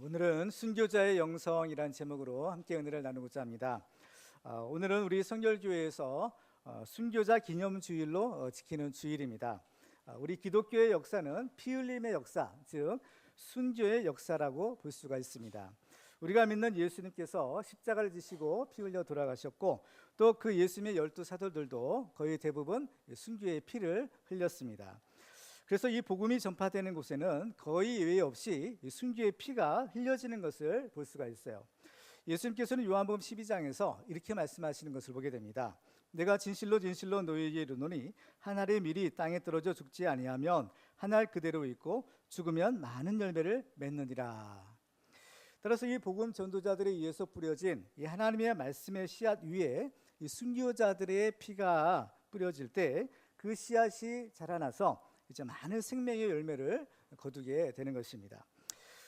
오늘은 순교자의 영성이란 제목으로 함께 은혜를 나누고자 합니다. 오늘은 우리 성결교회에서 순교자 기념주일로 지키는 주일입니다. 우리 기독교의 역사는 피 흘림의 역사, 즉 순교의 역사라고 볼 수가 있습니다. 우리가 믿는 예수님께서 십자가를 지시고 피 흘려 돌아가셨고, 또 그 예수님의 12사도들도 거의 대부분 순교의 피를 흘렸습니다. 그래서 이 복음이 전파되는 곳에는 거의 예외 없이 순교의 피가 흘려지는 것을 볼 수가 있어요. 예수님께서는 요한복음 12장에서 이렇게 말씀하시는 것을 보게 됩니다. 내가 진실로 진실로 너희에게 이르노니 한 알의 밀이 땅에 떨어져 죽지 아니하면 한 알 그대로 있고 죽으면 많은 열매를 맺느니라. 따라서 이 복음 전도자들에 의해서 뿌려진 이 하나님의 말씀의 씨앗 위에 이 순교자들의 피가 뿌려질 때 그 씨앗이 자라나서 이제 많은 생명의 열매를 거두게 되는 것입니다.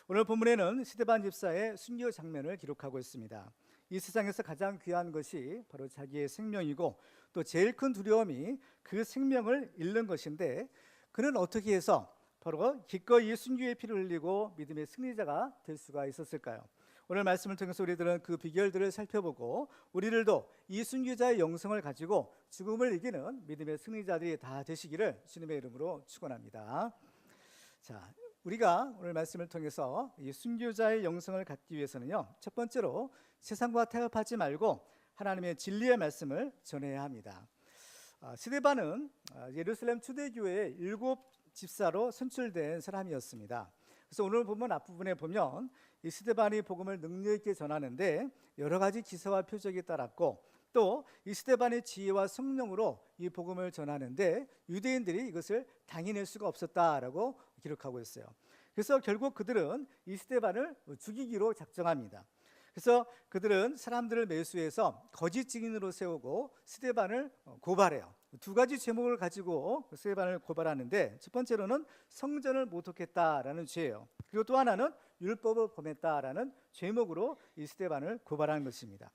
오늘 본문에는 스데반 집사의 순교 장면을 기록하고 있습니다. 이 세상에서 가장 귀한 것이 바로 자기의 생명이고, 또 제일 큰 두려움이 그 생명을 잃는 것인데, 그는 어떻게 해서 바로 기꺼이 순교의 피를 흘리고 믿음의 승리자가 될 수가 있었을까요? 오늘 말씀을 통해서 우리들은 그 비결들을 살펴보고, 우리들도 이 순교자의 영성을 가지고 죽음을 이기는 믿음의 승리자들이 다 되시기를 주님의 이름으로 축원합니다. 자, 우리가 오늘 말씀을 통해서 이 순교자의 영성을 갖기 위해서는요, 첫 번째로 세상과 타협하지 말고 하나님의 진리의 말씀을 전해야 합니다. 스데반은 예루살렘 초대교회의 7 집사로 선출된 사람이었습니다. 그래서 오늘 본문 앞부분에 보면 이 스데반이 복음을 능력 있게 전하는데 여러 가지 기사와 표적이 따랐고, 또 이 스데반의 지혜와 성령으로 이 복음을 전하는데 유대인들이 이것을 당해낼 수가 없었다라고 기록하고 있어요. 그래서 결국 그들은 이 스데반을 죽이기로 작정합니다. 그래서 그들은 사람들을 매수해서 거짓 증인으로 세우고 스데반을 고발해요. 두 가지 제목을 가지고 스데반을 고발하는데, 첫 번째로는 성전을 모독했다라는 죄예요. 그리고 또 하나는 율법을 범했다라는 죄목으로 이 스데반을 고발한 것입니다.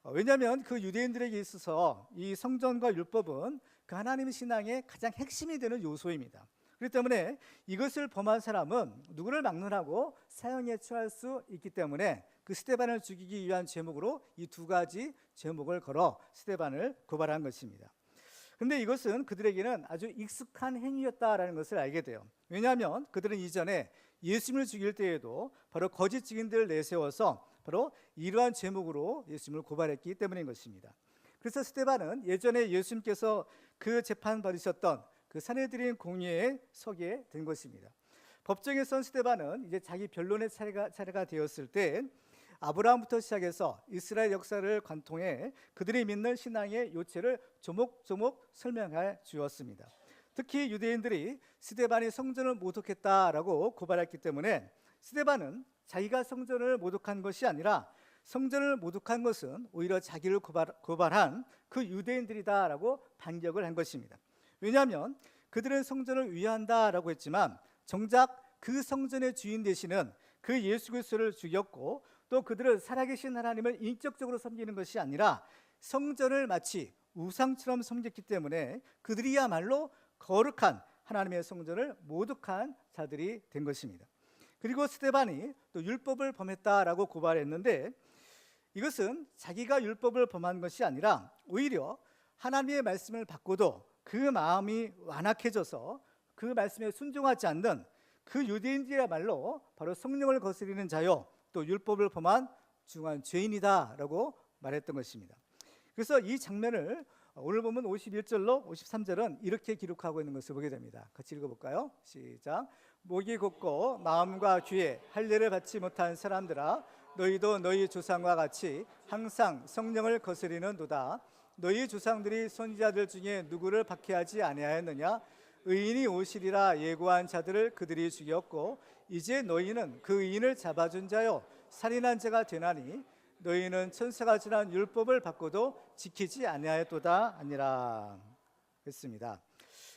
왜냐하면 그 유대인들에게 있어서 이 성전과 율법은 그 하나님의 신앙의 가장 핵심이 되는 요소입니다. 그렇기 때문에 이것을 범한 사람은 누구를 막론하고 사형에 처할 수 있기 때문에 그 스데반을 죽이기 위한 제목으로 이 두 가지 제목을 걸어 스데반을 고발한 것입니다. 그런데 이것은 그들에게는 아주 익숙한 행위였다라는 것을 알게 돼요. 왜냐하면 그들은 이전에 예수님을 죽일 때에도 바로 거짓 증인들을 내세워서 바로 이러한 제목으로 예수님을 고발했기 때문인 것입니다. 그래서 스데반은 예전에 예수님께서 그 재판 받으셨던 그 산헤드린 공회에 서게 된 것입니다. 법정에 선 스데반은 이제 자기 변론의 차례가 되었을 때 아브라함부터 시작해서 이스라엘 역사를 관통해 그들이 믿는 신앙의 요체를 조목조목 설명해 주었습니다. 특히 유대인들이 스데반이 성전을 모독했다라고 고발했기 때문에 스데반은 자기가 성전을 모독한 것이 아니라 성전을 모독한 것은 오히려 자기를 고발한 그 유대인들이다라고 반격을 한 것입니다. 왜냐하면 그들은 성전을 위한다라고 했지만 정작 그 성전의 주인 되시는 그 예수 그리스도를 죽였고, 또 그들은 살아계신 하나님을 인격적으로 섬기는 것이 아니라 성전을 마치 우상처럼 섬겼기 때문에 그들이야말로 거룩한 하나님의 성전을 모독한 자들이 된 것입니다. 그리고 스데반이 또 율법을 범했다라고 고발했는데, 이것은 자기가 율법을 범한 것이 아니라 오히려 하나님의 말씀을 받고도 그 마음이 완악해져서 그 말씀에 순종하지 않는 그 유대인들이야말로 바로 성령을 거스리는 자요, 또 율법을 범한 중한 죄인이다라고 말했던 것입니다. 그래서 이 장면을 오늘 보면 51절로 53절은 이렇게 기록하고 있는 것을 보게 됩니다. 같이 읽어볼까요? 시작. 목이 곧고 마음과 귀에 할례를 받지 못한 사람들아, 너희도 너희 조상과 같이 항상 성령을 거스리는도다. 너희 조상들이 선지자들 중에 누구를 박해하지 아니하였느냐? 의인이 오시리라 예고한 자들을 그들이 죽였고, 이제 너희는 그 의인을 잡아준 자요 살인한 자가 되나니 너희는 천사가 지난 율법을 받고도 지키지 아니하였도다 아니라 했습니다.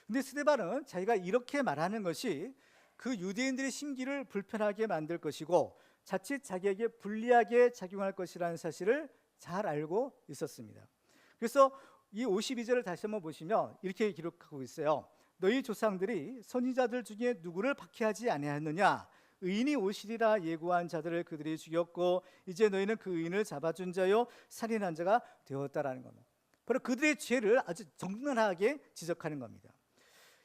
근데 스데반은 자기가 이렇게 말하는 것이 그 유대인들의 심기를 불편하게 만들 것이고 자칫 자기에게 불리하게 작용할 것이라는 사실을 잘 알고 있었습니다. 그래서 이 52절을 다시 한번 보시면 이렇게 기록하고 있어요. 너희 조상들이 선지자들 중에 누구를 박해하지 아니하였느냐? 의인이 오시리라 예고한 자들을 그들이 죽였고 이제 너희는 그 의인을 잡아준 자요 살인한 자가 되었다라는 겁니다. 바로 그들의 죄를 아주 적나라하게 지적하는 겁니다.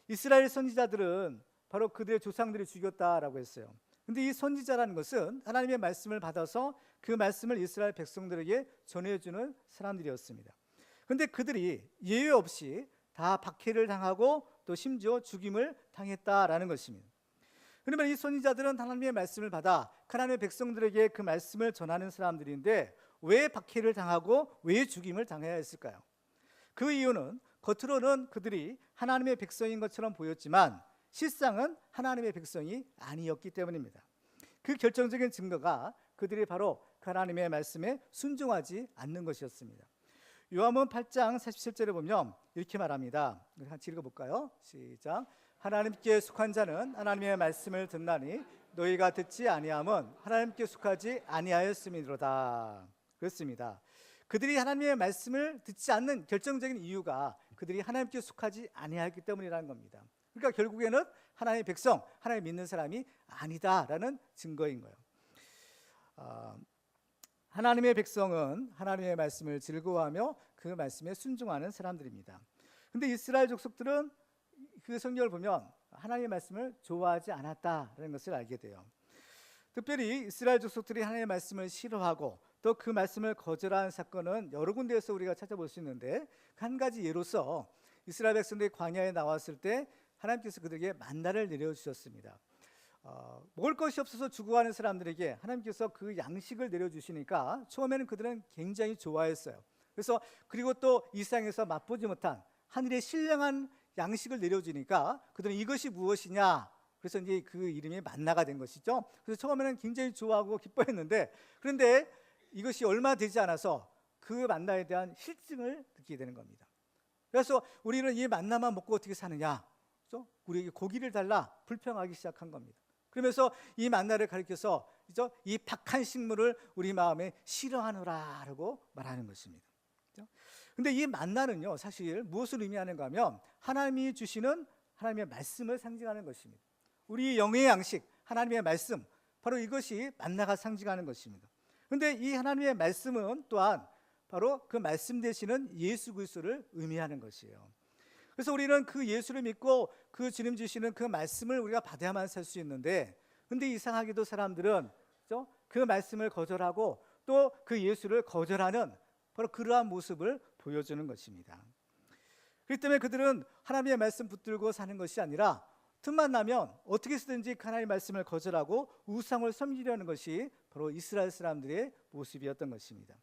이스라엘 선지자들은 바로 그들의 조상들이 죽였다라고 했어요. 근데 이 선지자라는 것은 하나님의 말씀을 받아서 그 말씀을 이스라엘 백성들에게 전해주는 사람들이었습니다. 근데 그들이 예외 없이 다 박해를 당하고 또 심지어 죽임을 당했다라는 것입니다. 그러면 이 선지자들은 하나님의 말씀을 받아 하나님의 백성들에게 그 말씀을 전하는 사람들인데 왜 박해를 당하고 왜 죽임을 당해야 했을까요? 그 이유는 겉으로는 그들이 하나님의 백성인 것처럼 보였지만 실상은 하나님의 백성이 아니었기 때문입니다. 그 결정적인 증거가 그들이 바로 하나님의 말씀에 순종하지 않는 것이었습니다. 요한복음 8장 47절에 보면 이렇게 말합니다. 같이 읽어볼까요? 시작. 하나님께 속한 자는 하나님의 말씀을 듣나니 너희가 듣지 아니함은 하나님께 속하지 아니하였음이로다. 그렇습니다. 그들이 하나님의 말씀을 듣지 않는 결정적인 이유가 그들이 하나님께 속하지 아니하기 때문이라는 겁니다. 그러니까 결국에는 하나님의 백성, 하나님 믿는 사람이 아니다라는 증거인 거예요. 하나님의 백성은 하나님의 말씀을 즐거워하며 그 말씀에 순종하는 사람들입니다. 근데 이스라엘 족속들은 그 성경을 보면 하나님의 말씀을 좋아하지 않았다라는 것을 알게 돼요. 특별히 이스라엘 족속들이 하나님의 말씀을 싫어하고 또 그 말씀을 거절하는 사건은 여러 군데에서 우리가 찾아볼 수 있는데 한 가지 예로서 이스라엘 백성들이 광야에 나왔을 때 하나님께서 그들에게 만나를 내려주셨습니다. 먹을 것이 없어서 죽어가는 사람들에게 하나님께서 그 양식을 내려주시니까 처음에는 그들은 굉장히 좋아했어요. 그래서 그리고 또 이 세상에서 맛보지 못한 하늘의 신령한 양식을 내려주니까 그들은 이것이 무엇이냐, 그래서 이제 그 이름이 만나가 된 것이죠. 그래서 처음에는 굉장히 좋아하고 기뻐했는데 그런데 이것이 얼마 되지 않아서 그 만나에 대한 실증을 느끼게 되는 겁니다. 그래서 우리는 이 만나만 먹고 어떻게 사느냐, 그렇죠? 우리에게 고기를 달라 불평하기 시작한 겁니다. 그러면서 이 만나를 가리켜서 그렇죠? 이 박한 식물을 우리 마음에 싫어하노라라고 말하는 것입니다. 그런데 이 만나는요 사실 무엇을 의미하는가 하면 하나님이 주시는 하나님의 말씀을 상징하는 것입니다. 우리 영의 양식 하나님의 말씀, 바로 이것이 만나가 상징하는 것입니다. 그런데 이 하나님의 말씀은 또한 바로 그 말씀 되시는 예수 그리스도를 의미하는 것이에요. 그래서 우리는 그 예수를 믿고 그 주님 주시는 그 말씀을 우리가 받아야만 살 수 있는데, 근데 이상하게도 사람들은 그렇죠? 그 말씀을 거절하고 또 그 예수를 거절하는 바로 그러한 모습을 보여주는 것입니다. 그렇기 때문에 그들은 하나님의 말씀 붙들고 사는 것이 아니라 틈만 나면 어떻게 쓰든지 하나님의 말씀을 거절하고 우상을 섬기려는 것이 바로 이스라엘 사람들의 모습이었던 것입니다.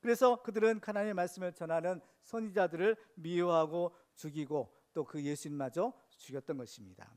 그래서 그들은 하나님의 말씀을 전하는 선지자들을 미워하고 죽이고 또 그 예수님마저 죽였던 것입니다.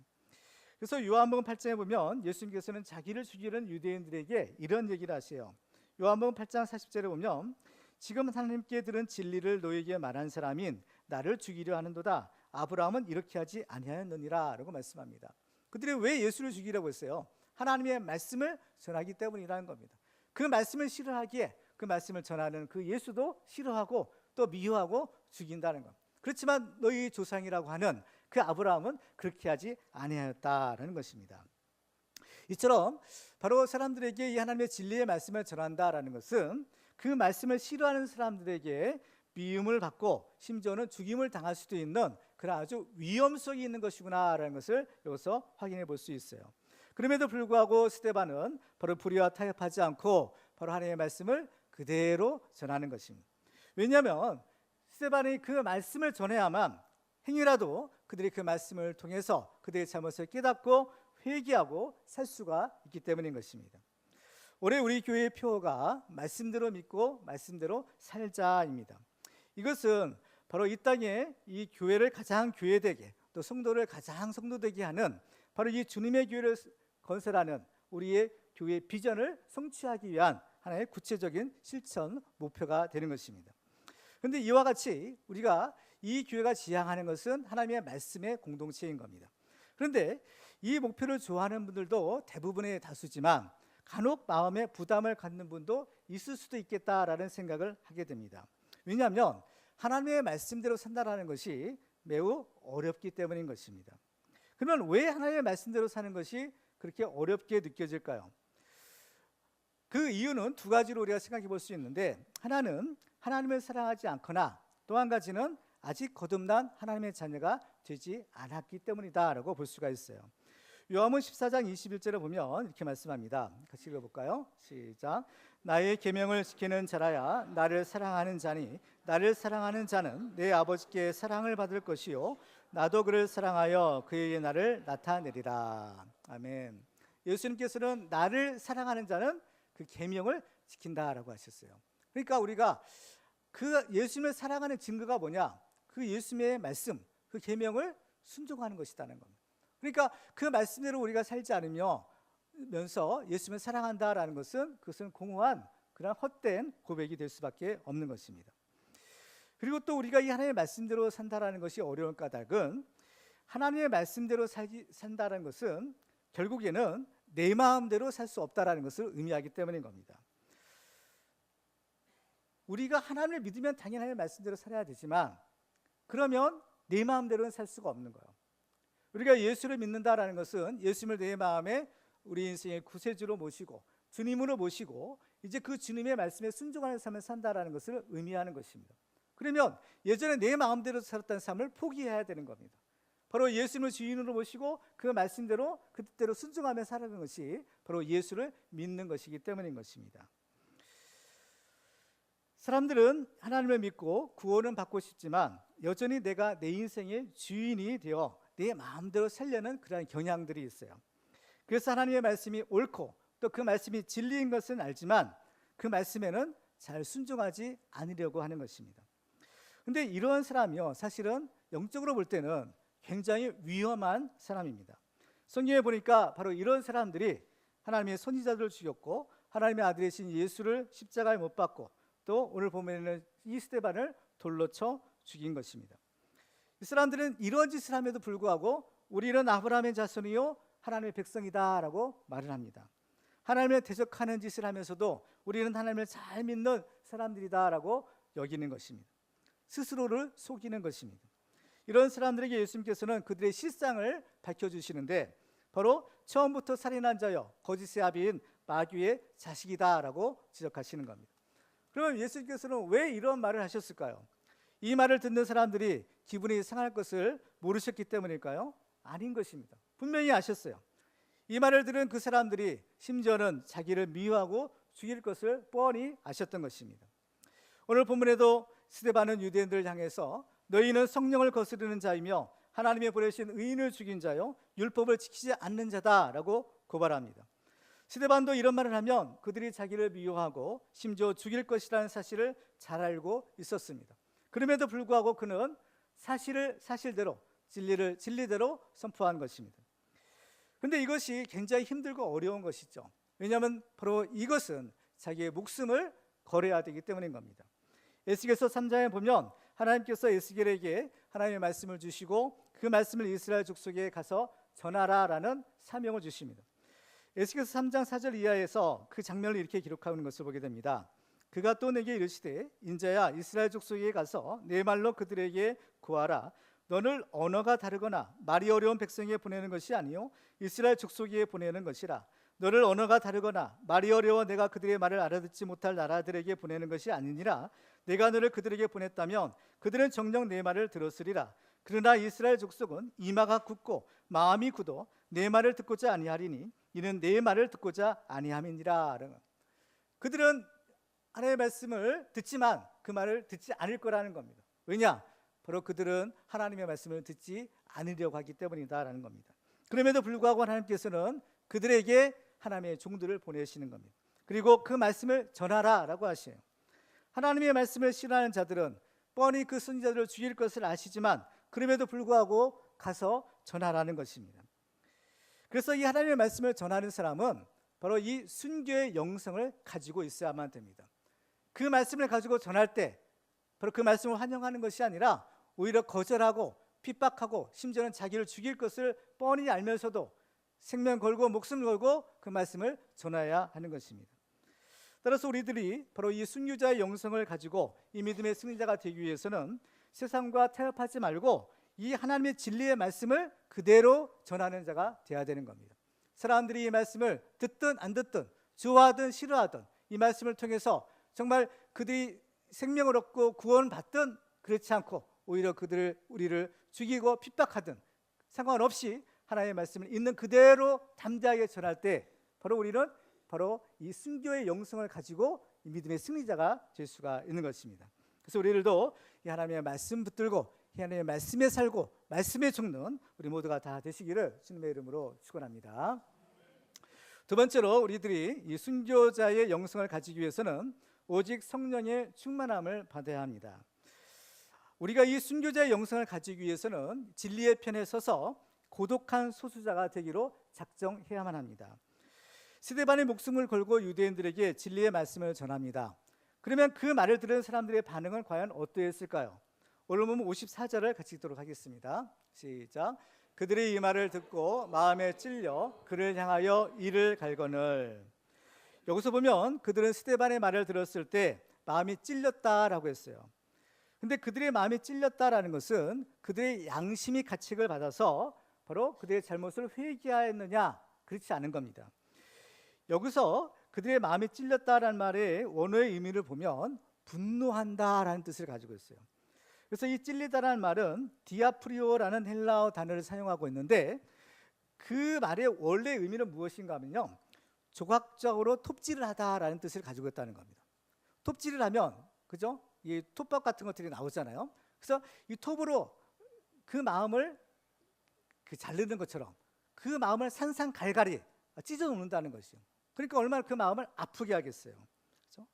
그래서 요한복음 8장에 보면 예수님께서는 자기를 죽이는 유대인들에게 이런 얘기를 하세요. 요한복음 8장 40절에 보면 지금 하나님께 들은 진리를 너에게 말한 사람인 나를 죽이려 하는도다. 아브라함은 이렇게 하지 아니하였느니라 라고 말씀합니다. 그들이 왜 예수를 죽이려고 했어요? 하나님의 말씀을 전하기 때문이라는 겁니다. 그 말씀을 싫어하기에 그 말씀을 전하는 그 예수도 싫어하고 또 미워하고 죽인다는 것. 그렇지만 너희 조상이라고 하는 그 아브라함은 그렇게 하지 아니하였다라는 것입니다. 이처럼 바로 사람들에게 이 하나님의 진리의 말씀을 전한다라는 것은 그 말씀을 싫어하는 사람들에게 미움을 받고 심지어는 죽임을 당할 수도 있는 그런 아주 위험성이 있는 것이구나라는 것을 여기서 확인해 볼 수 있어요. 그럼에도 불구하고 스데반은 바로 불의와 타협하지 않고 바로 하나님의 말씀을 그대로 전하는 것입니다. 왜냐하면 스데반이 그 말씀을 전해야만 행위라도 그들이 그 말씀을 통해서 그들의 잘못을 깨닫고 회개하고 살 수가 있기 때문인 것입니다. 올해 우리 교회의 표어가 말씀대로 믿고 말씀대로 살자입니다. 이것은 바로 이 땅에 이 교회를 가장 교회되게 또 성도를 가장 성도되게 하는 바로 이 주님의 교회를 건설하는 우리의 교회 비전을 성취하기 위한 하나의 구체적인 실천 목표가 되는 것입니다. 그런데 이와 같이 우리가 이 교회가 지향하는 것은 하나님의 말씀의 공동체인 겁니다. 그런데 이 목표를 좋아하는 분들도 대부분의 다수지만 간혹 마음에 부담을 갖는 분도 있을 수도 있겠다라는 생각을 하게 됩니다. 왜냐하면 하나님의 말씀대로 산다라는 것이 매우 어렵기 때문인 것입니다. 그러면 왜 하나님의 말씀대로 사는 것이 그렇게 어렵게 느껴질까요? 그 이유는 두 가지로 우리가 생각해 볼 수 있는데, 하나는 하나님을 사랑하지 않거나 또 한 가지는 아직 거듭난 하나님의 자녀가 되지 않았기 때문이다라고 볼 수가 있어요. 요한복음 14장 21절에 보면 이렇게 말씀합니다. 같이 읽어볼까요? 시작. 나의 계명을 지키는 자라야 나를 사랑하는 자니 나를 사랑하는 자는 내 아버지께 사랑을 받을 것이요 나도 그를 사랑하여 그에게 나를 나타내리라. 아멘. 예수님께서는 나를 사랑하는 자는 그 계명을 지킨다라고 하셨어요. 그러니까 우리가 그 예수님을 사랑하는 증거가 뭐냐? 그 예수님의 말씀, 그 계명을 순종하는 것이라는 겁니다. 그러니까 그 말씀대로 우리가 살지 않으면서 예수님을 사랑한다라는 것은 그것은 공허한 그런 헛된 고백이 될 수밖에 없는 것입니다. 그리고 또 우리가 이 하나님의 말씀대로 산다라는 것이 어려운 까닭은 하나님의 말씀대로 산다라는 것은 결국에는 내 마음대로 살 수 없다라는 것을 의미하기 때문인 겁니다. 우리가 하나님을 믿으면 당연히 하나님의 말씀대로 살아야 되지만 그러면 내 마음대로는 살 수가 없는 거예요. 우리가 예수를 믿는다라는 것은 예수님을 내 마음에 우리 인생의 구세주로 모시고 주님으로 모시고 이제 그 주님의 말씀에 순종하는 삶을 산다라는 것을 의미하는 것입니다. 그러면 예전에 내 마음대로 살았던 삶을 포기해야 되는 겁니다. 바로 예수님을 주인으로 모시고 그 말씀대로 그 뜻대로 순종하며 살아가는 것이 바로 예수를 믿는 것이기 때문인 것입니다. 사람들은 하나님을 믿고 구원은 받고 싶지만 여전히 내가 내 인생의 주인이 되어 내 마음대로 살려는 그런 경향들이 있어요. 그래서 하나님의 말씀이 옳고 또 그 말씀이 진리인 것은 알지만 그 말씀에는 잘 순종하지 않으려고 하는 것입니다. 근데 이런 사람이요, 사실은 영적으로 볼 때는 굉장히 위험한 사람입니다. 성경에 보니까 바로 이런 사람들이 하나님의 선지자들을 죽였고 하나님의 아들이신 예수를 십자가에 못 박고 또 오늘 보면은 이 스데반을 돌로 쳐 죽인 것입니다. 이 사람들은 이런 짓을 함에도 불구하고 우리는 아브라함의 자손이요 하나님의 백성이다라고 말을 합니다. 하나님을 대적하는 짓을 하면서도 우리는 하나님을 잘 믿는 사람들이다라고 여기는 것입니다. 스스로를 속이는 것입니다. 이런 사람들에게 예수님께서는 그들의 실상을 밝혀주시는데 바로 처음부터 살인한 자여 거짓의 아비인 마귀의 자식이다라고 지적하시는 겁니다. 그럼 예수님께서는 왜 이런 말을 하셨을까요? 이 말을 듣는 사람들이 기분이 상할 것을 모르셨기 때문일까요? 아닌 것입니다. 분명히 아셨어요. 이 말을 들은 그 사람들이 심지어는 자기를 미워하고 죽일 것을 뻔히 아셨던 것입니다. 오늘 본문에도 스데반은 유대인들을 향해서 너희는 성령을 거스르는 자이며 하나님의 보내신 의인을 죽인 자요 율법을 지키지 않는 자다라고 고발합니다. 스데반도 이런 말을 하면 그들이 자기를 미워하고 심지어 죽일 것이라는 사실을 잘 알고 있었습니다. 그럼에도 불구하고 그는 사실을 사실대로 진리를 진리대로 선포한 것입니다. 그런데 이것이 굉장히 힘들고 어려운 것이죠. 왜냐하면 바로 이것은 자기의 목숨을 걸어야 되기 때문인 겁니다. 에스겔서 3장에 보면 하나님께서 에스겔에게 하나님의 말씀을 주시고 그 말씀을 이스라엘 족속에 가서 전하라라는 사명을 주십니다. 에스겔서 3장 4절 이하에서 그 장면을 이렇게 기록하는 것을 보게 됩니다. 그가 또 내게 이르시되 인자야 이스라엘 족속에 가서 내 말로 그들에게 구하라. 너를 언어가 다르거나 말이 어려운 백성에게 보내는 것이 아니요 이스라엘 족속에 보내는 것이라. 너를 언어가 다르거나 말이 어려워 내가 그들의 말을 알아듣지 못할 나라들에게 보내는 것이 아니니라. 내가 너를 그들에게 보냈다면 그들은 정녕 내 말을 들었으리라. 그러나 이스라엘 족속은 이마가 굳고 마음이 굳어 내 말을 듣고자 아니하리니 이는 내 말을 듣고자 아니함이니라. 그들은 하나님의 말씀을 듣지만 그 말을 듣지 않을 거라는 겁니다. 왜냐? 바로 그들은 하나님의 말씀을 듣지 않으려고 하기 때문이다라는 겁니다. 그럼에도 불구하고 하나님께서는 그들에게 하나님의 종들을 보내시는 겁니다. 그리고 그 말씀을 전하라라고 하셔요. 하나님의 말씀을 싫어하는 자들은 뻔히 그 선지자들을 죽일 것을 아시지만 그럼에도 불구하고 가서 전하라는 것입니다. 그래서 이 하나님의 말씀을 전하는 사람은 바로 이 순교의 영성을 가지고 있어야만 됩니다. 그 말씀을 가지고 전할 때 바로 그 말씀을 환영하는 것이 아니라 오히려 거절하고 핍박하고 심지어는 자기를 죽일 것을 뻔히 알면서도 생명 걸고 목숨 걸고 그 말씀을 전해야 하는 것입니다. 따라서 우리들이 바로 이 순교자의 영성을 가지고 이 믿음의 승리자가 되기 위해서는 세상과 타협하지 말고 이 하나님의 진리의 말씀을 그대로 전하는 자가 되어야 되는 겁니다. 사람들이 이 말씀을 듣든 안 듣든 좋아하든 싫어하든 이 말씀을 통해서 정말 그들이 생명을 얻고 구원받든 그렇지 않고 오히려 우리를 죽이고 핍박하든 상관없이 하나님의 말씀을 있는 그대로 담대하게 전할 때 우리는 이 순교의 영성을 가지고 이 믿음의 승리자가 될 수가 있는 것입니다. 그래서 우리들도 이 하나님의 말씀 붙들고 이 하나님의 말씀에 살고 말씀에 죽는 우리 모두가 다 되시기를 주님의 이름으로 축원합니다. 두 번째로 우리들이 이 순교자의 영성을 가지기 위해서는 오직 성령의 충만함을 받아야 합니다. 우리가 이 순교자의 영성을 가지기 위해서는 진리의 편에 서서 고독한 소수자가 되기로 작정해야만 합니다. 스데반의 목숨을 걸고 유대인들에게 진리의 말씀을 전합니다. 그러면 그 말을 들은 사람들의 반응은 과연 어떠했을까요? 오늘 보면 54절을 같이 읽도록 하겠습니다. 시작. 그들이 이 말을 듣고 마음에 찔려 그를 향하여 이를 갈거늘. 여기서 보면 그들은 스데반의 말을 들었을 때 마음이 찔렸다라고 했어요. 근데 그들의 마음이 찔렸다라는 것은 그들의 양심이 가책을 받아서 바로 그들의 잘못을 회개하였느냐, 그렇지 않은 겁니다. 여기서 그들의 마음이 찔렸다라는 말의 원어의 의미를 보면 분노한다라는 뜻을 가지고 있어요. 그래서 이 찔리다라는 말은 디아프리오라는 헬라어 단어를 사용하고 있는데 그 말의 원래 의미는 무엇인가 하면요, 조각적으로 톱질을 하다라는 뜻을 가지고 있다는 겁니다. 톱질을 하면, 그죠? 이 톱밥 같은 것들이 나오잖아요. 그래서 이 톱으로 그 마음을 자르는 것처럼 그 마음을 산산갈갈이 찢어 놓는다는 것이죠. 그러니까 얼마나 그 마음을 아프게 하겠어요. 그렇죠?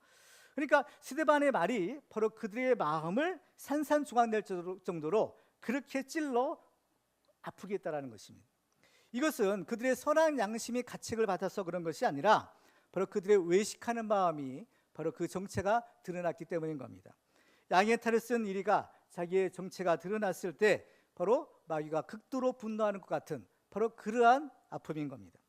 그러니까 스데반의 말이 바로 그들의 마음을 산산조각낼 정도로 그렇게 찔러 아프게 했다라는 것입니다. 이것은 그들의 선한 양심이 가책을 받아서 그런 것이 아니라 바로 그들의 외식하는 마음이 바로 그 정체가 드러났기 때문인 겁니다. 양의 탈을 쓴 이리가 자기의 정체가 드러났을 때 바로 마귀가 극도로 분노하는 것 같은 바로 그러한 아픔인 겁니다.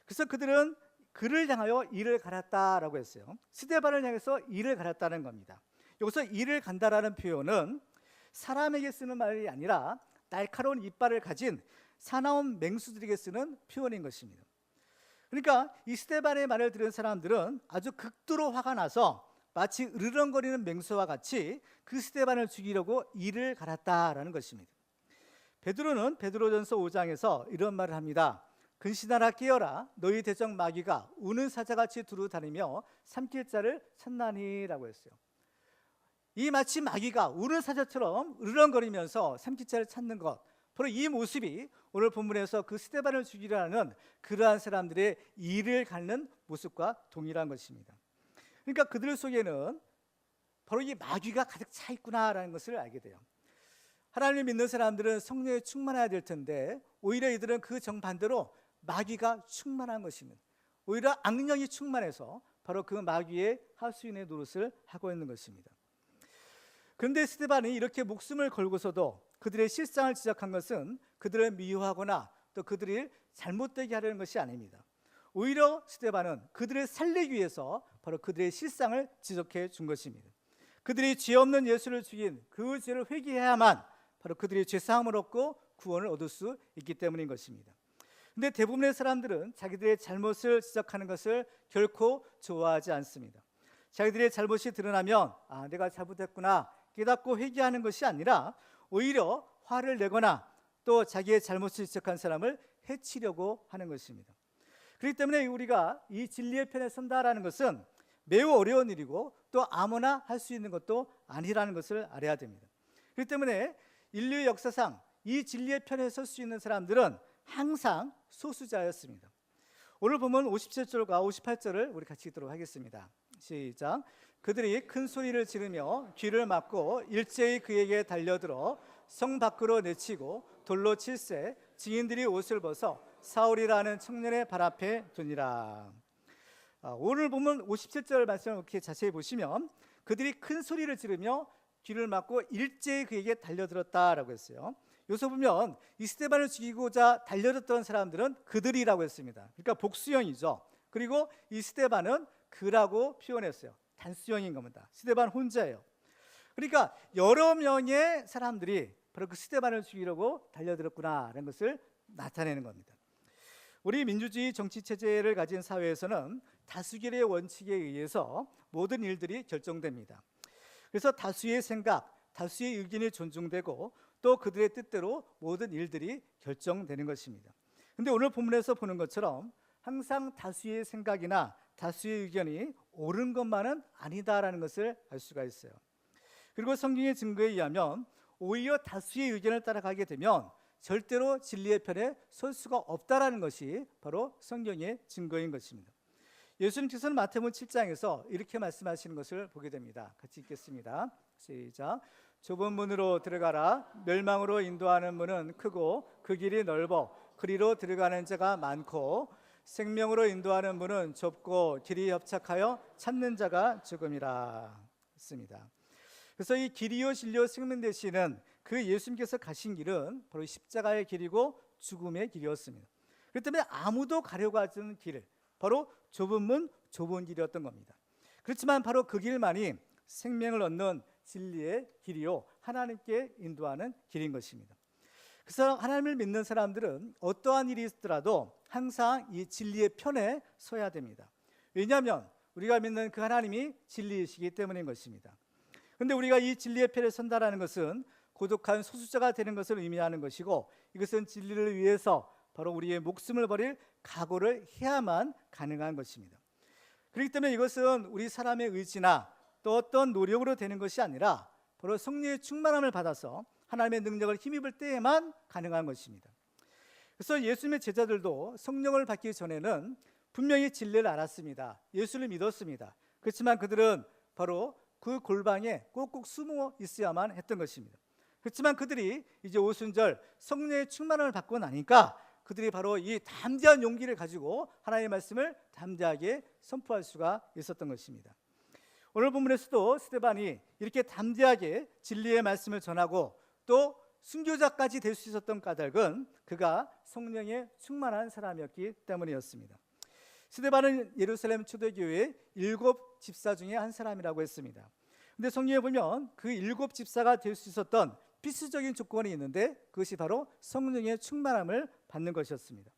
그래서 그들은 그를 향하여 이를 갈았다라고 했어요. 스데반을 향해서 이를 갈았다는 겁니다. 여기서 이를 간다라는 표현은 사람에게 쓰는 말이 아니라 날카로운 이빨을 가진 사나운 맹수들에게 쓰는 표현인 것입니다. 그러니까 이 스데반의 말을 들은 사람들은 아주 극도로 화가 나서 마치 으르렁거리는 맹수와 같이 그 스데반을 죽이려고 이를 갈았다라는 것입니다. 베드로는 베드로전서 5장에서 이런 말을 합니다. 근신하라 깨어라, 너희 대적 마귀가 우는 사자같이 두루 다니며 삼킬 자를 찾나니라고 했어요. 이 마치 마귀가 우는 사자처럼 으르렁거리면서 삼킬 자를 찾는 것, 바로 이 모습이 오늘 본문에서 그 스데반을 죽이려 하는 그러한 사람들의 이를 갖는 모습과 동일한 것입니다. 그러니까 그들 속에는 바로 이 마귀가 가득 차 있구나라는 것을 알게 돼요. 하나님을 믿는 사람들은 성령에 충만해야 될 텐데 오히려 이들은 그 정반대로 마귀가 충만한 것입니다. 오히려 악령이 충만해서 바로 그 마귀의 하수인의 노릇을 하고 있는 것입니다. 그런데 스데반이 이렇게 목숨을 걸고서도 그들의 실상을 지적한 것은 그들을 미워하거나 또 그들이 잘못되게 하려는 것이 아닙니다. 오히려 스데반은 그들을 살리기 위해서 바로 그들의 실상을 지적해 준 것입니다. 그들이 죄 없는 예수를 죽인 그 죄를 회개해야만 바로 그들이 죄사함을 얻고 구원을 얻을 수 있기 때문인 것입니다. 그런데 대부분의 사람들은 자기들의 잘못을 지적하는 것을 결코 좋아하지 않습니다. 자기들의 잘못이 드러나면 내가 잘못했구나 깨닫고 회개하는 것이 아니라 오히려 화를 내거나 또 자기의 잘못을 지적한 사람을 해치려고 하는 것입니다. 그렇기 때문에 우리가 이 진리의 편에 선다라는 것은 매우 어려운 일이고 또 아무나 할 수 있는 것도 아니라는 것을 알아야 됩니다. 그렇기 때문에 인류의 역사상 이 진리의 편에 설 수 있는 사람들은 항상 소수자였습니다. 오늘 보면 57절과 58절을 우리 같이 읽도록 하겠습니다. 시작. 그들이 큰 소리를 지르며 귀를 막고 일제히 그에게 달려들어 성 밖으로 내치고 돌로 칠세 증인들이 옷을 벗어 사울이라는 청년의 발 앞에 두니라. 오늘 보면 57절 말씀을 이렇게 자세히 보시면 그들이 큰 소리를 지르며 귀를 막고 일제히 그에게 달려들었다라고 했어요. 여기서 보면 이 스데반을 죽이고자 달려들었던 사람들은 그들이라고 했습니다. 그러니까 복수형이죠. 그리고 이 스데반은 그라고 표현했어요. 단수형인 겁니다. 스데반 혼자예요. 그러니까 여러 명의 사람들이 바로 그 스데반을 죽이려고 달려들었구나라는 것을 나타내는 겁니다. 우리 민주주의 정치 체제를 가진 사회에서는 다수결의 원칙에 의해서 모든 일들이 결정됩니다. 그래서 다수의 생각, 다수의 의견이 존중되고 또 그들의 뜻대로 모든 일들이 결정되는 것입니다. 근데 오늘 본문에서 보는 것처럼 항상 다수의 생각이나 다수의 의견이 옳은 것만은 아니다라는 것을 알 수가 있어요. 그리고 성경의 증거에 의하면 오히려 다수의 의견을 따라가게 되면 절대로 진리의 편에 설 수가 없다라는 것이 바로 성경의 증거인 것입니다. 예수님께서는 마태복음 7장에서 이렇게 말씀하시는 것을 보게 됩니다. 같이 읽겠습니다. 시작. 좁은 문으로 들어가라. 멸망으로 인도하는 문은 크고 그 길이 넓어 그리로 들어가는 자가 많고 생명으로 인도하는 문은 좁고 길이 협착하여 찾는 자가 적음이라 했습니다. 그래서 이 길이요 진리요 생명 되시는 그 예수님께서 가신 길은 바로 십자가의 길이고 죽음의 길이었습니다. 그렇기 때문에 아무도 가려고 하지 않는 길, 바로 좁은 문, 좁은 길이었던 겁니다. 그렇지만 바로 그 길만이 생명을 얻는 진리의 길이요 하나님께 인도하는 길인 것입니다. 그래서 하나님을 믿는 사람들은 어떠한 일이 있더라도 항상 이 진리의 편에 서야 됩니다. 왜냐하면 우리가 믿는 그 하나님이 진리이시기 때문인 것입니다. 그런데 우리가 이 진리의 편에 선다라는 것은 고독한 소수자가 되는 것을 의미하는 것이고, 이것은 진리를 위해서 바로 우리의 목숨을 버릴 각오를 해야만 가능한 것입니다. 그렇기 때문에 이것은 우리 사람의 의지나 또 어떤 노력으로 되는 것이 아니라 바로 성령의 충만함을 받아서 하나님의 능력을 힘입을 때에만 가능한 것입니다. 그래서 예수님의 제자들도 성령을 받기 전에는 분명히 진리를 알았습니다. 예수를 믿었습니다. 그렇지만 그들은 바로 그 골방에 꼭꼭 숨어 있어야만 했던 것입니다. 그렇지만 그들이 이제 오순절 성령의 충만함을 받고 나니까 그들이 바로 이 담대한 용기를 가지고 하나님의 말씀을 담대하게 선포할 수가 있었던 것입니다. 오늘 본문에서도 스데반이 이렇게 담대하게 진리의 말씀을 전하고 또 순교자까지 될 수 있었던 까닭은 그가 성령에 충만한 사람이었기 때문이었습니다. 스데반은 예루살렘 초대교회의 7 집사 중에 한 사람이라고 했습니다. 그런데 성경에 보면 그 7 집사가 될 수 있었던 필수적인 조건이 있는데 그것이 바로 성령의 충만함을 받는 것이었습니다.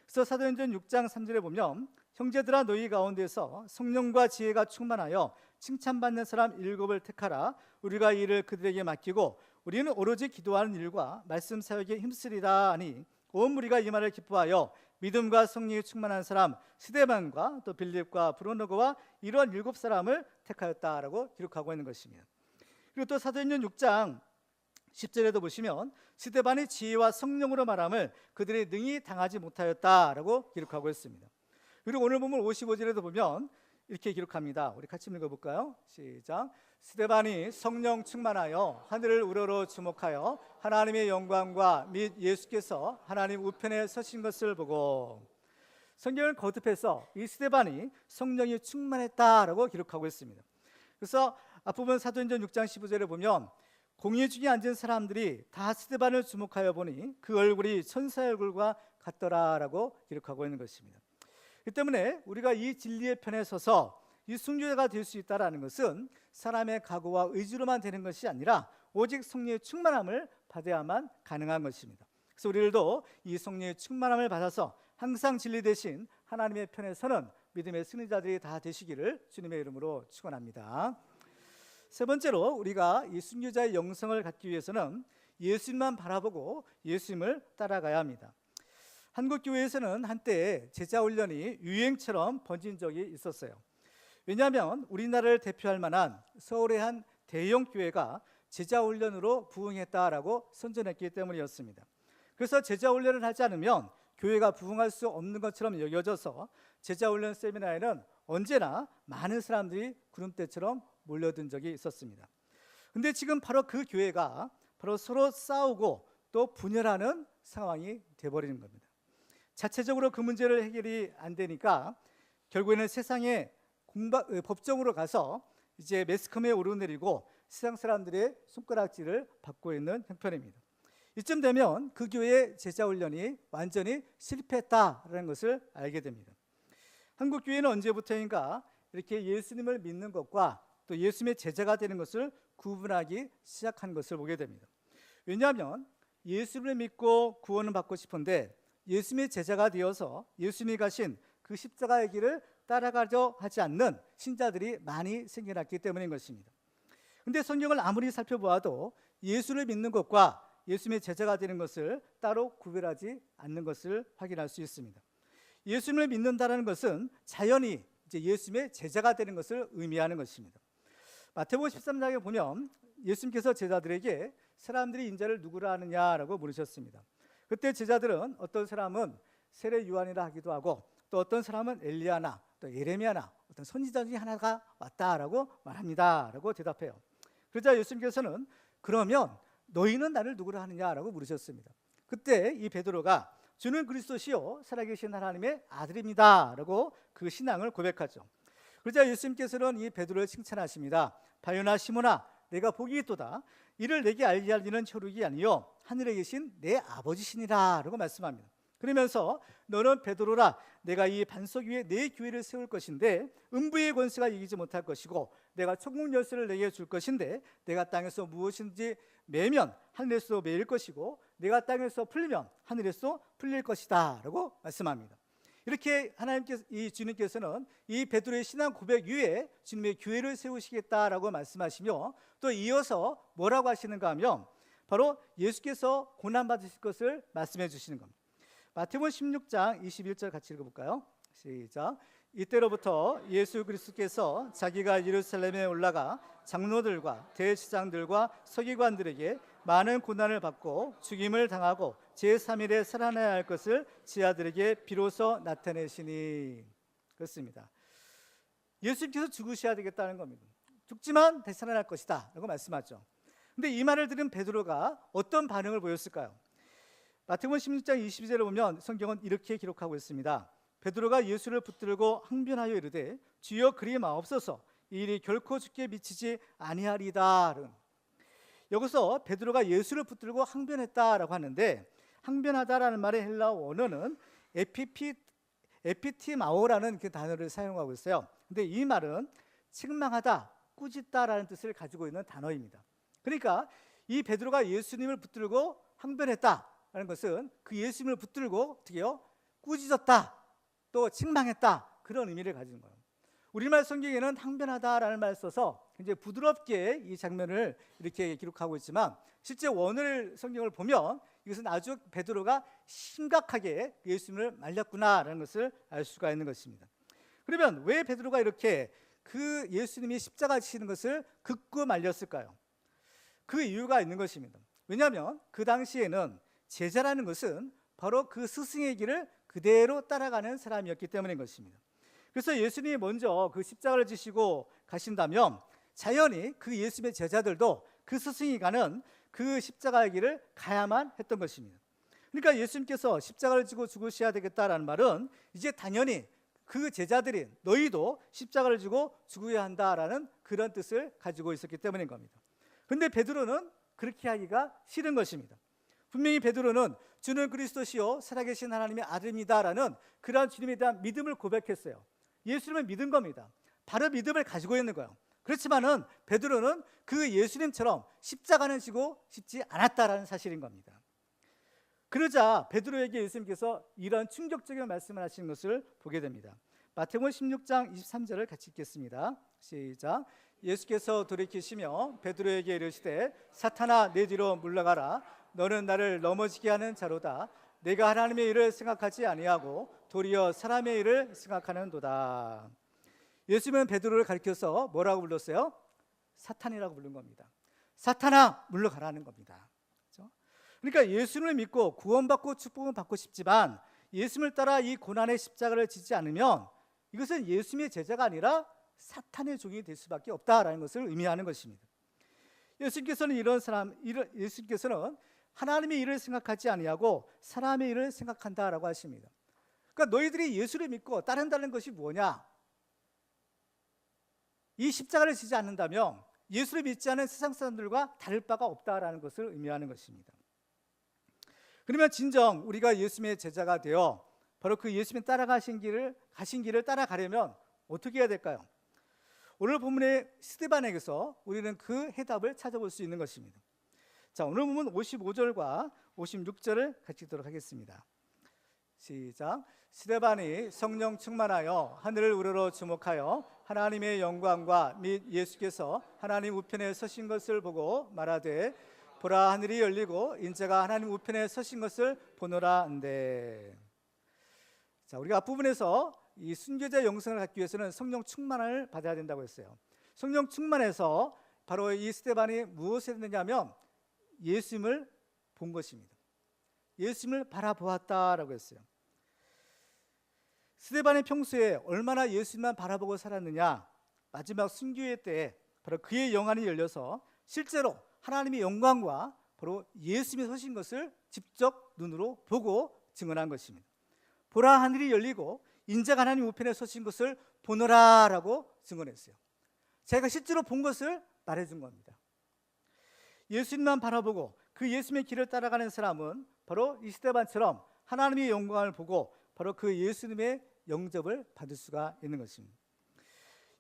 그래서 사도행전 6장 3절에 보면 형제들아 너희 가운데서 성령과 지혜가 충만하여 칭찬받는 사람 7을 택하라. 우리가 이 일을 그들에게 맡기고 우리는 오로지 기도하는 일과 말씀 사역에 힘쓰리라 하니 온 무리가 이 말을 기뻐하여 믿음과 성령이 충만한 사람 스데반과 또 빌립과 브로노고와 이런 7 사람을 택하였다라고 기록하고 있는 것입니다. 그리고 또 사도행전 6장 10절에도 보시면 스데반이 지혜와 성령으로 말함을 그들이 능히 당하지 못하였다라고 기록하고 있습니다. 그리고 오늘 보면 55절에도 보면 이렇게 기록합니다. 우리 같이 읽어볼까요? 시작. 스데반이 성령 충만하여 하늘을 우러러 주목하여 하나님의 영광과 및 예수께서 하나님 우편에 서신 것을 보고, 성경을 거듭해서 이 스데반이 성령이 충만했다라고 기록하고 있습니다. 그래서 앞부분 사도행전 6장 15절에 보면 공회 중에 앉은 사람들이 다 스데반을 주목하여 보니 그 얼굴이 천사의 얼굴과 같더라라고 기록하고 있는 것입니다. 그 때문에 우리가 이 진리의 편에 서서 이 순교자가 될 수 있다는 것은 사람의 각오와 의지로만 되는 것이 아니라 오직 성령의 충만함을 받아야만 가능한 것입니다. 그래서 우리들도 이 성령의 충만함을 받아서 항상 진리 대신 하나님의 편에 서는 믿음의 승리자들이 다 되시기를 주님의 이름으로 축원합니다. 세 번째로 우리가 이 순교자의 영성을 갖기 위해서는 예수님만 바라보고 예수님을 따라가야 합니다. 한국 교회에서는 한때 제자 훈련이 유행처럼 번진 적이 있었어요. 왜냐하면 우리나라를 대표할 만한 서울의 한 대형 교회가 제자 훈련으로 부흥했다라고 선전했기 때문이었습니다. 그래서 제자 훈련을 하지 않으면 교회가 부흥할 수 없는 것처럼 여겨져서 제자 훈련 세미나에는 언제나 많은 사람들이 구름대처럼 몰려든 적이 있었습니다. 근데 지금 바로 그 교회가 바로 서로 싸우고 또 분열하는 상황이 돼버리는 겁니다. 자체적으로 그 문제를 해결이 안 되니까 결국에는 세상에 법정으로 가서 이제 매스컴에 오르내리고 세상 사람들의 손가락질을 받고 있는 형편입니다. 이쯤 되면 그 교회의 제자 훈련이 완전히 실패했다라는 것을 알게 됩니다. 한국 교회는 언제부터인가 이렇게 예수님을 믿는 것과 또 예수님의 제자가 되는 것을 구분하기 시작한 것을 보게 됩니다. 왜냐하면 예수를 믿고 구원을 받고 싶은데 예수님의 제자가 되어서 예수님이 가신 그 십자가의 길을 따라가려 하지 않는 신자들이 많이 생겨났기 때문인 것입니다. 근데 성경을 아무리 살펴보아도 예수를 믿는 것과 예수님의 제자가 되는 것을 따로 구별하지 않는 것을 확인할 수 있습니다. 예수님을 믿는다는 것은 자연히 이제 예수님의 제자가 되는 것을 의미하는 것입니다. 마태복음 13장에 보면 예수님께서 제자들에게 사람들이 인자를 누구라 하느냐라고 물으셨습니다. 그때 제자들은 어떤 사람은 세례 요한이라 하기도 하고 또 어떤 사람은 엘리야나 또 예레미야나 어떤 선지자 중에 하나가 왔다라고 말합니다라고 대답해요. 그러자 예수님께서는 그러면 너희는 나를 누구라 하느냐라고 물으셨습니다. 그때 이 베드로가 주는 그리스도시요 살아계신 하나님의 아들입니다라고 그 신앙을 고백하죠. 그러자 예수님께서는 이 베드로를 칭찬하십니다. 바요나 시몬아 내가 복이 있도다. 이를 내게 알게 하리는 혈육이 아니요 하늘에 계신 내 아버지시니라라고 말씀합니다. 그러면서 너는 베드로라 내가 이 반석 위에 내 교회를 세울 것인데 음부의 권세가 이기지 못할 것이고 내가 천국 열쇠를 내게 줄 것인데 내가 땅에서 무엇인지 매면 하늘에서 매일 것이고 내가 땅에서 풀리면 하늘에서 풀릴 것이다 라고 말씀합니다. 이렇게 하나님께서 이 주님께서는 이 베드로의 신앙 고백 위에 주님의 교회를 세우시겠다라고 말씀하시며 또 이어서 뭐라고 하시는가 하면 바로 예수께서 고난받으실 것을 말씀해 주시는 겁니다. 마태복음 16장 21절 같이 읽어볼까요? 시작. 이때로부터 예수 그리스도께서 자기가 예루살렘에 올라가 장로들과 대제사장들과 서기관들에게 많은 고난을 받고 죽임을 당하고 제3일에 살아나야 할 것을 지아들에게 비로소 나타내시니. 그렇습니다. 예수님께서 죽으셔야 되겠다는 겁니다. 죽지만 다시 살아날 것이다 라고 말씀하죠. 근데 이 말을 들은 베드로가 어떤 반응을 보였을까요? 마태복음 16장 22절을 보면 성경은 이렇게 기록하고 있습니다. 베드로가 예수를 붙들고 항변하여 이르되 주여 그리 마옵소서 이 일이 결코 주께 미치지 아니하리다. 여기서 베드로가 예수를 붙들고 항변했다라고 하는데 항변하다라는 말의 헬라어 원어는 에피티마오라는 그 단어를 사용하고 있어요. 근데 이 말은 책망하다, 꾸짖다라는 뜻을 가지고 있는 단어입니다. 그러니까 이 베드로가 예수님을 붙들고 항변했다라는 것은 그 예수님을 붙들고 어떻게요? 꾸짖었다, 또 책망했다 그런 의미를 가지는 거예요. 우리말 성경에는 항변하다라는 말을 써서 굉장히 부드럽게 이 장면을 이렇게 기록하고 있지만 실제 원어를 성경을 보면 이것은 아주 베드로가 심각하게 예수님을 말렸구나라는 것을 알 수가 있는 것입니다. 그러면 왜 베드로가 이렇게 그 예수님이 십자가 지시는 것을 극구 말렸을까요? 그 이유가 있는 것입니다. 왜냐하면 그 당시에는 제자라는 것은 바로 그 스승의 길을 그대로 따라가는 사람이었기 때문인 것입니다. 그래서 예수님이 먼저 그 십자가를 지시고 가신다면 자연히 그 예수님의 제자들도 그 스승이 가는 그 십자가의 길을 가야만 했던 것입니다. 그러니까 예수님께서 십자가를 지고 죽으셔야 되겠다라는 말은 이제 당연히 그 제자들이 너희도 십자가를 지고 죽어야 한다라는 그런 뜻을 가지고 있었기 때문인 겁니다. 그런데 베드로는 그렇게 하기가 싫은 것입니다. 분명히 베드로는 주는 그리스도시요 살아계신 하나님의 아들입니다라는 그러한 주님에 대한 믿음을 고백했어요. 예수님을 믿은 겁니다. 바로 믿음을 가지고 있는 거예요. 그렇지만은 베드로는 그 예수님처럼 십자가는 지고 싶지 않았다라는 사실인 겁니다. 그러자 베드로에게 예수님께서 이런 충격적인 말씀을 하시는 것을 보게 됩니다. 마태복음 16장 23절을 같이 읽겠습니다. 시작. 예수께서 돌이키시며 베드로에게 이르시되 사탄아 내 뒤로 물러가라. 너는 나를 넘어지게 하는 자로다. 내가 하나님의 일을 생각하지 아니하고 도리어 사람의 일을 생각하는도다. 예수님은 베드로를 가리켜서 뭐라고 불렀어요? 사탄이라고 부른 겁니다. 사탄아 물러가라는 겁니다. 그렇죠? 그러니까 예수님을 믿고 구원받고 축복을 받고 싶지만 예수님을 따라 이 고난의 십자가를 지지 않으면 이것은 예수님의 제자가 아니라 사탄의 종이 될 수밖에 없다라는 것을 의미하는 것입니다. 예수님께서는 예수님께서는 하나님의 일을 생각하지 아니하고 사람의 일을 생각한다라고 하십니다. 그러니까 너희들이 예수를 믿고 따른다는 것이 뭐냐? 이 십자가를 지지 않는다면 예수를 믿지 않은 세상 사람들과 다를 바가 없다라는 것을 의미하는 것입니다. 그러면 진정 우리가 예수님의 제자가 되어 바로 그 예수님 가신 길을 따라가려면 어떻게 해야 될까요? 오늘 본문의 스데반에게서 우리는 그 해답을 찾아볼 수 있는 것입니다. 자, 오늘 본문 55절과 56절을 같이 읽도록 하겠습니다. 시작. 스데반이 성령 충만하여 하늘을 우러러 주목하여 하나님의 영광과 및 예수께서 하나님 우편에 서신 것을 보고 말하되 보라 하늘이 열리고 인자가 하나님 우편에 서신 것을 보노라 한데. 자, 우리가 앞부분에서 이 순교자 영성을 갖기 위해서는 성령 충만을 받아야 된다고 했어요. 성령 충만해서 바로 이 스데반이 무엇을 했느냐면 예수님을 본 것입니다. 예수님을 바라보았다라고 했어요. 스데반이 평소에 얼마나 예수님만 바라보고 살았느냐, 마지막 순교회 때 바로 그의 영안이 열려서 실제로 하나님의 영광과 바로 예수님이 서신 것을 직접 눈으로 보고 증언한 것입니다. 보라 하늘이 열리고 인자가 하나님 우편에 서신 것을 보노라 라고 증언했어요. 자기가 실제로 본 것을 말해준 겁니다. 예수님만 바라보고 그 예수님의 길을 따라가는 사람은 바로 이 스데반처럼 하나님의 영광을 보고 바로 그 예수님의 영접을 받을 수가 있는 것입니다.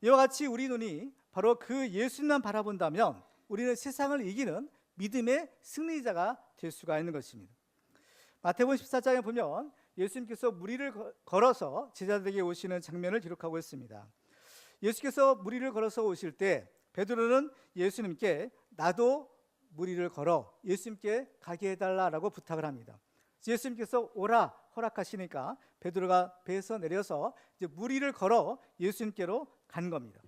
이와 같이 우리 눈이 바로 그 예수님만 바라본다면 우리는 세상을 이기는 믿음의 승리자가 될 수가 있는 것입니다. 마태복음 14장에 보면 예수님께서 무리를 걸어서 제자들에게 오시는 장면을 기록하고 있습니다. 예수께서 무리를 걸어서 오실 때 베드로는 예수님께 나도 무리를 걸어 예수님께 가게 해달라고 부탁을 합니다. 예수님께서 오라 허락하시니까 베드로가 배에서 내려서 이제 무리를 걸어 예수님께로 간 겁니다.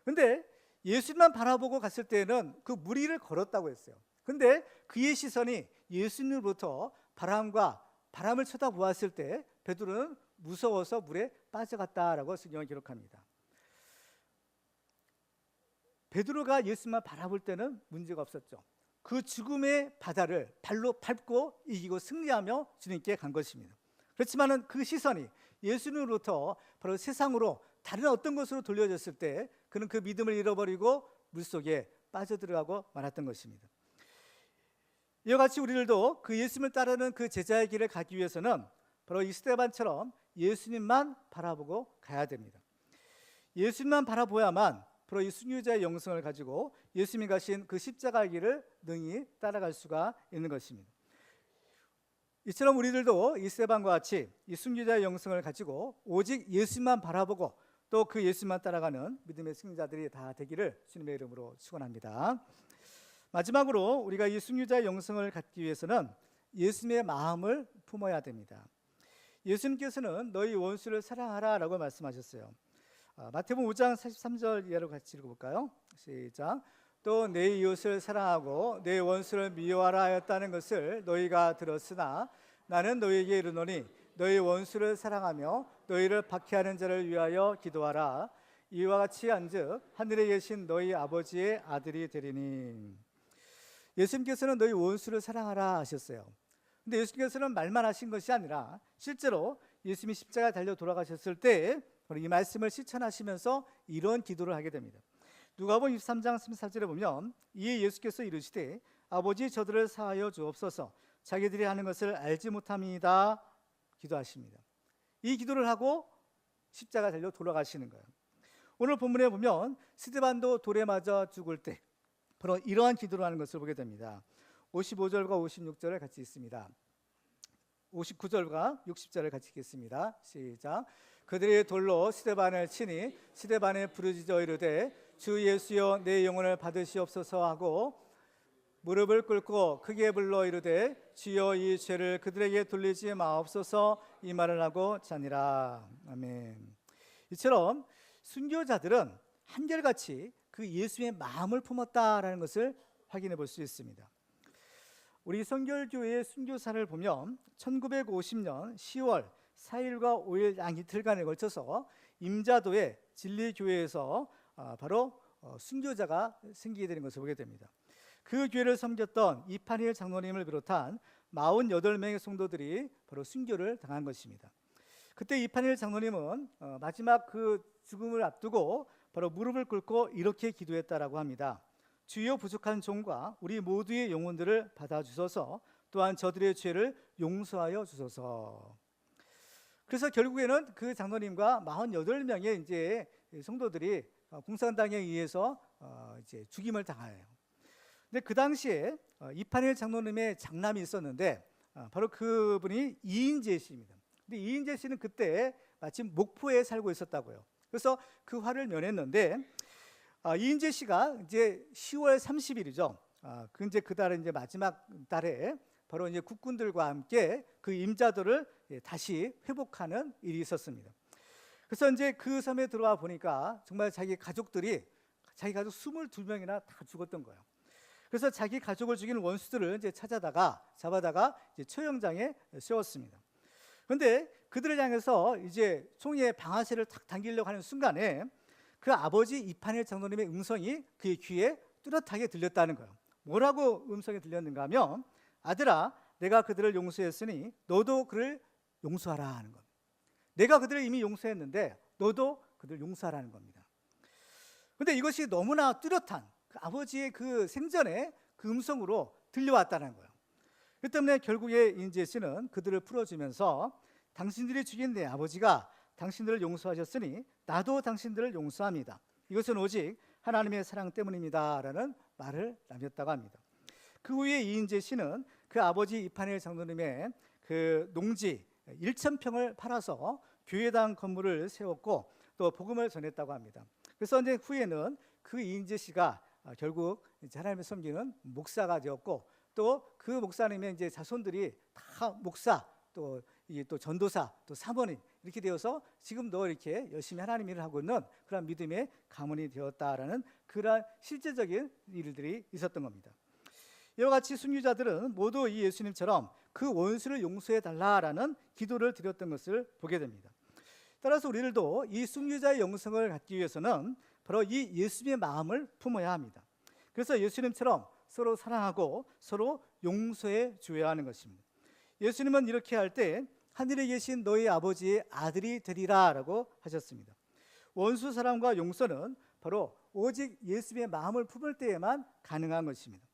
근데 예수님만 바라보고 갔을 때는 그 무리를 걸었다고 했어요. 근데 그의 시선이 예수님으로부터 바람을 쳐다보았을 때 베드로는 무서워서 물에 빠져갔다라고 성경을 기록합니다. 베드로가 예수님만 바라볼 때는 문제가 없었죠. 그 죽음의 바다를 발로 밟고 이기고 승리하며 주님께 간 것입니다. 그렇지만 그 시선이 예수님으로부터 바로 세상으로 다른 어떤 것으로 돌려졌을 때 그는 그 믿음을 잃어버리고 물속에 빠져들어가고 말았던 것입니다. 이와 같이 우리들도 그 예수님을 따르는 그 제자의 길을 가기 위해서는 바로 이 스데반처럼 예수님만 바라보고 가야 됩니다. 예수님만 바라보야만 바로 이 순교자의 영성을 가지고 예수님이 가신 그 십자가의 길을 능히 따라갈 수가 있는 것입니다. 이처럼 우리들도 이 스데반과 같이 이 순교자의 영성을 가지고 오직 예수님만 바라보고 또 그 예수님만 따라가는 믿음의 승리자들이 다 되기를 주님의 이름으로 축원합니다. 마지막으로 우리가 이 순교자의 영성을 갖기 위해서는 예수님의 마음을 품어야 됩니다. 예수님께서는 너희 원수를 사랑하라 라고 말씀하셨어요. 마태복음 5장 43절 이하로 같이 읽어볼까요? 시작. 또 내 이웃을 사랑하고 내 원수를 미워하라 하였다는 것을 너희가 들었으나 나는 너희에게 이르노니 너희 원수를 사랑하며 너희를 박해하는 자를 위하여 기도하라. 이와 같이 한즉 하늘에 계신 너희 아버지의 아들이 되리니. 예수님께서는 너희 원수를 사랑하라 하셨어요. 근데 예수님께서는 말만 하신 것이 아니라 실제로 예수님이 십자가에 달려 돌아가셨을 때 이 말씀을 실천하시면서 이런 기도를 하게 됩니다. 누가복음 23장 34절에 보면 이에 예수께서 이르시되 아버지 저들을 사하여 주옵소서 자기들이 하는 것을 알지 못함이다 기도하십니다. 이 기도를 하고 십자가에 달려 돌아가시는 거예요. 오늘 본문에 보면 스데반도 돌에 맞아 죽을 때 바로 이러한 기도를 하는 것을 보게 됩니다. 55절과 56절을 같이 읽습니다. 59절과 60절을 같이 읽겠습니다. 시작. 그들이 돌로 스데반을 치니 스데반이 부르짖어 이르되 주 예수여 내 영혼을 받으시옵소서 하고 무릎을 꿇고 크게 불러 이르되 주여 이 죄를 그들에게 돌리지 마옵소서 이 말을 하고 자니라. 아멘. 이처럼 순교자들은 한결같이 그 예수의 마음을 품었다라는 것을 확인해 볼 수 있습니다. 우리 성결교회의 순교사를 보면 1950년 10월 4일과 5일 양 이틀간에 걸쳐서 임자도의 진리교회에서 바로 순교자가 생기게 되는 것을 보게 됩니다. 그 교회를 섬겼던 이판일 장로님을 비롯한 48명의 성도들이 바로 순교를 당한 것입니다. 그때 이판일 장로님은 마지막 그 죽음을 앞두고 바로 무릎을 꿇고 이렇게 기도했다라고 합니다. 주여 부족한 종과 우리 모두의 영혼들을 받아주소서 또한 저들의 죄를 용서하여 주소서. 그래서 결국에는 그 장로님과 48명의 이제 성도들이 공산당에 의해서 이제 죽임을 당해요. 근데 그 당시에 이판일 장로님의 장남이 있었는데 바로 그분이 이인재 씨입니다. 근데 이인재 씨는 그때 마침 목포에 살고 있었다고요. 그래서 그 화를 면했는데 이인재 씨가 이제 10월 30일이죠. 이제 그 달은 이제 마지막 달에 바로 이제 국군들과 함께 그 임자도를 다시 회복하는 일이 있었습니다. 그래서 이제 그 섬에 들어와 보니까 정말 자기 가족 22명이나 다 죽었던 거예요. 그래서 자기 가족을 죽이는 원수들을 이제 잡아다가 이제 처형장에 세웠습니다. 그런데 그들을 향해서 이제 총에 방아쇠를 탁 당기려고 하는 순간에 그 아버지 이판일 장로님의 음성이 그의 귀에 뚜렷하게 들렸다는 거예요. 뭐라고 음성이 들렸는가 하면, 아들아, 내가 그들을 용서했으니 너도 그를 용서하라 하는 겁니다. 내가 그들을 이미 용서했는데 너도 그들을 용서하라는 겁니다. 그런데 이것이 너무나 뚜렷한 그 아버지의 그 생전에 그 음성으로 들려왔다는 거예요. 그 때문에 결국에 이인재 씨는 그들을 풀어주면서 당신들이 죽인 내 아버지가 당신들을 용서하셨으니 나도 당신들을 용서합니다. 이것은 오직 하나님의 사랑 때문입니다 라는 말을 남겼다고 합니다. 그 후에 이인재 씨는 그 아버지 이판일 장로님의 그 농지 1,000평을 팔아서 교회당 건물을 세웠고 또 복음을 전했다고 합니다. 그래서 이제 후에는 그 이인재 씨가 결국 이제 하나님을 섬기는 목사가 되었고, 또 그 목사님의 이제 자손들이 다 목사, 또 전도사, 또 사모님 이렇게 되어서 지금도 이렇게 열심히 하나님 일을 하고 있는 그런 믿음의 가문이 되었다라는 그런 실제적인 일들이 있었던 겁니다. 이와 같이 순교자들은 모두 이 예수님처럼 그 원수를 용서해 달라라는 기도를 드렸던 것을 보게 됩니다. 따라서 우리들도 이 순교자의 영성을 갖기 위해서는 바로 이 예수님의 마음을 품어야 합니다. 그래서 예수님처럼 서로 사랑하고 서로 용서해 줘야 하는 것입니다. 예수님은 이렇게 할 때 하늘에 계신 너희 아버지의 아들이 되리라 라고 하셨습니다. 원수 사랑과 용서는 바로 오직 예수님의 마음을 품을 때에만 가능한 것입니다.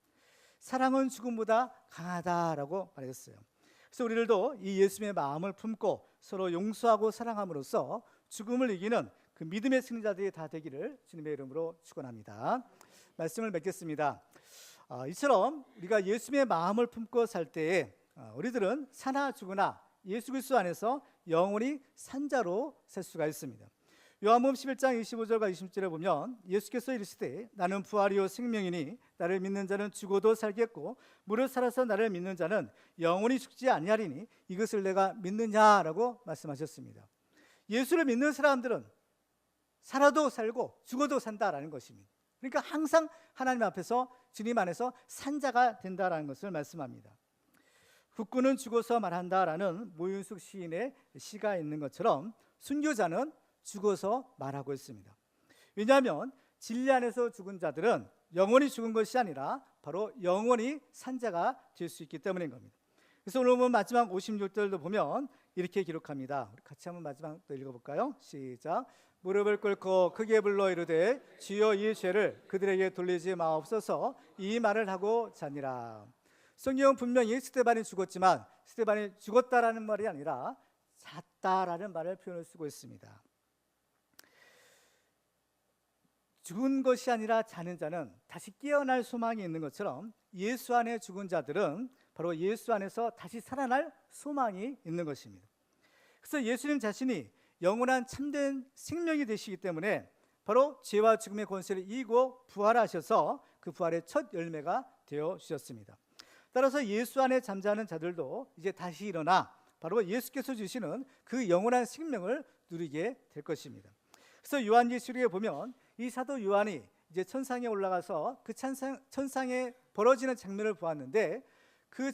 사랑은 죽음보다 강하다라고 말했어요. 그래서 우리들도 이 예수님의 마음을 품고 서로 용서하고 사랑함으로써 죽음을 이기는 그 믿음의 승리자들이 다 되기를 주님의 이름으로 축원합니다. 말씀을 맺겠습니다. 이처럼 우리가 예수님의 마음을 품고 살 때에 우리들은 사나 죽으나 예수 그리스도 안에서 영원히 산자로 살 수가 있습니다. 요한복음 11장 25절과 20절에 보면 예수께서 이르시되 나는 부활이요 생명이니 나를 믿는 자는 죽어도 살겠고 무릇 살아서 나를 믿는 자는 영원히 죽지 아니하리니 이것을 내가 믿느냐라고 말씀하셨습니다. 예수를 믿는 사람들은 살아도 살고 죽어도 산다라는 것입니다. 그러니까 항상 하나님 앞에서 주님 안에서 산자가 된다라는 것을 말씀합니다. 국군은 죽어서 말한다라는 모윤숙 시인의 시가 있는 것처럼 순교자는 죽어서 말하고 있습니다. 왜냐하면 진리 안에서 죽은 자들은 영원히 죽은 것이 아니라 바로 영원히 산자가 될 수 있기 때문인 겁니다. 그래서 오늘 보면 마지막 56절도 보면 이렇게 기록합니다. 우리 같이 한번 마지막 또 읽어볼까요? 시작. 무릎을 꿇고 크게 불러 이르되 주여 이 죄를 그들에게 돌리지 마옵소서. 이 말을 하고 자니라. 성경은 분명히 스데반이 죽었지만 스데반이 죽었다라는 말이 아니라 잤다라는 말을 표현을 쓰고 있습니다. 죽은 것이 아니라 자는 자는 다시 깨어날 소망이 있는 것처럼 예수 안에 죽은 자들은 바로 예수 안에서 다시 살아날 소망이 있는 것입니다. 그래서 예수님 자신이 영원한 참된 생명이 되시기 때문에 바로 죄와 죽음의 권세를 이기고 부활하셔서 그 부활의 첫 열매가 되어 주셨습니다. 따라서 예수 안에 잠자는 자들도 이제 다시 일어나 바로 예수께서 주시는 그 영원한 생명을 누리게 될 것입니다. 그래서 요한계시록에 보면 이 사도 요한이 이제 천상에 올라가서 그 천상에 벌어지는 장면을 보았는데 그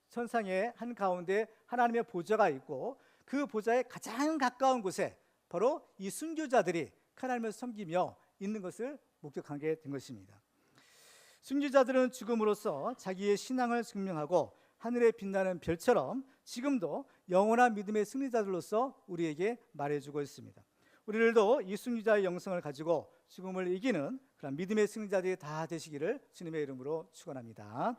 천상의 한 가운데 하나님의 보좌가 있고 그 보좌의 가장 가까운 곳에 바로 이 순교자들이 하나님을 섬기며 있는 것을 목격하게 된 것입니다. 순교자들은 죽음으로써 자기의 신앙을 증명하고 하늘에 빛나는 별처럼 지금도 영원한 믿음의 승리자들로서 우리에게 말해주고 있습니다. 우리들도 이 순교자의 영성을 가지고 죽음을 이기는 그런 믿음의 승리자들이 다 되시기를 주님의 이름으로 축원합니다.